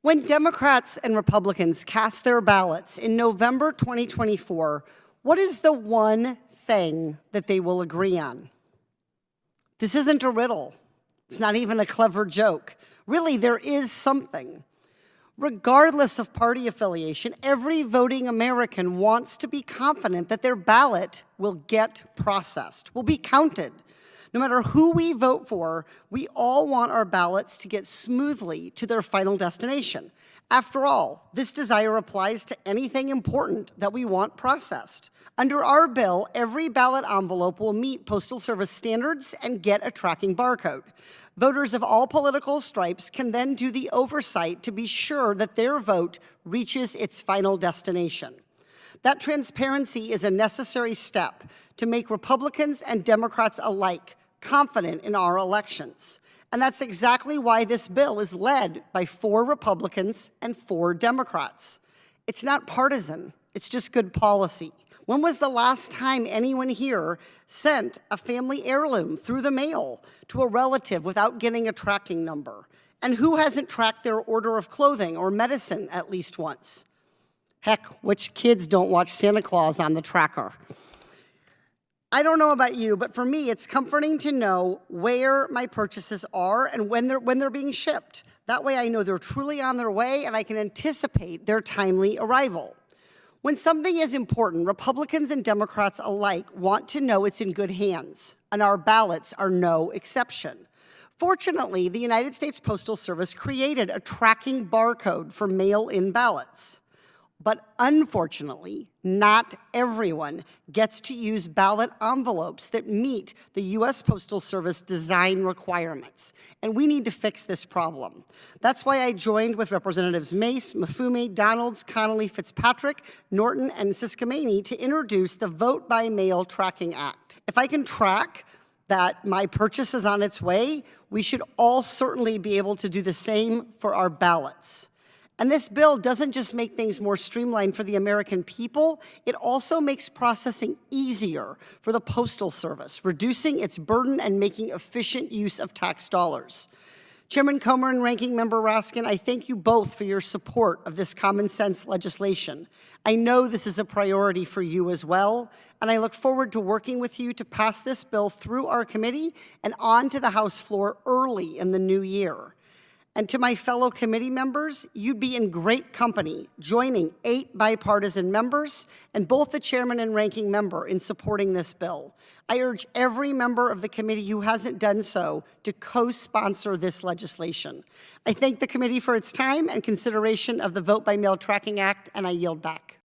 When Democrats and Republicans cast their ballots in November 2024, what is the one thing that they will agree on? This isn't a riddle. It's not even a clever joke. Really, there is something. Regardless of party affiliation, every voting American wants to be confident that their ballot will get processed, will be counted. No matter who we vote for, we all want our ballots to get smoothly to their final destination. After all, this desire applies to anything important that we want processed. Under our bill, every ballot envelope will meet Postal Service standards and get a tracking barcode. Voters of all political stripes can then do the oversight to be sure that their vote reaches its final destination. That transparency is a necessary step to make Republicans and Democrats alike confident in our elections. And that's exactly why this bill is led by 4 Republicans and 4 Democrats. It's not partisan, it's just good policy. When was the last time anyone here sent a family heirloom through the mail to a relative without getting a tracking number? And who hasn't tracked their order of clothing or medicine at least once? Heck, which kids don't watch Santa Claus on the tracker? I don't know about you, but for me, it's comforting to know where my purchases are and when they're being shipped. That way I know they're truly on their way and I can anticipate their timely arrival. When something is important, Republicans and Democrats alike want to know it's in good hands, and our ballots are no exception. Fortunately, the United States Postal Service created a tracking barcode for mail-in ballots. But unfortunately, not everyone gets to use ballot envelopes that meet the U.S. Postal Service design requirements, and we need to fix this problem. That's why I joined with Representatives Mace, Mafume, Donalds, Connolly, Fitzpatrick, Norton, and Siskamani to introduce the Vote by Mail Tracking Act. If I can track that my purchase is on its way, we should all certainly be able to do the same for our ballots. And this bill doesn't just make things more streamlined for the American people, it also makes processing easier for the Postal Service, reducing its burden and making efficient use of tax dollars. Chairman Comer and Ranking Member Raskin, I thank you both for your support of this common sense legislation. I know this is a priority for you as well, and I look forward to working with you to pass this bill through our committee and onto the House floor early in the new year. And to my fellow committee members, you'd be in great company joining 8 bipartisan members and both the chairman and ranking member in supporting this bill. I urge every member of the committee who hasn't done so to co-sponsor this legislation. I thank the committee for its time and consideration of the Vote by Mail Tracking Act, and I yield back.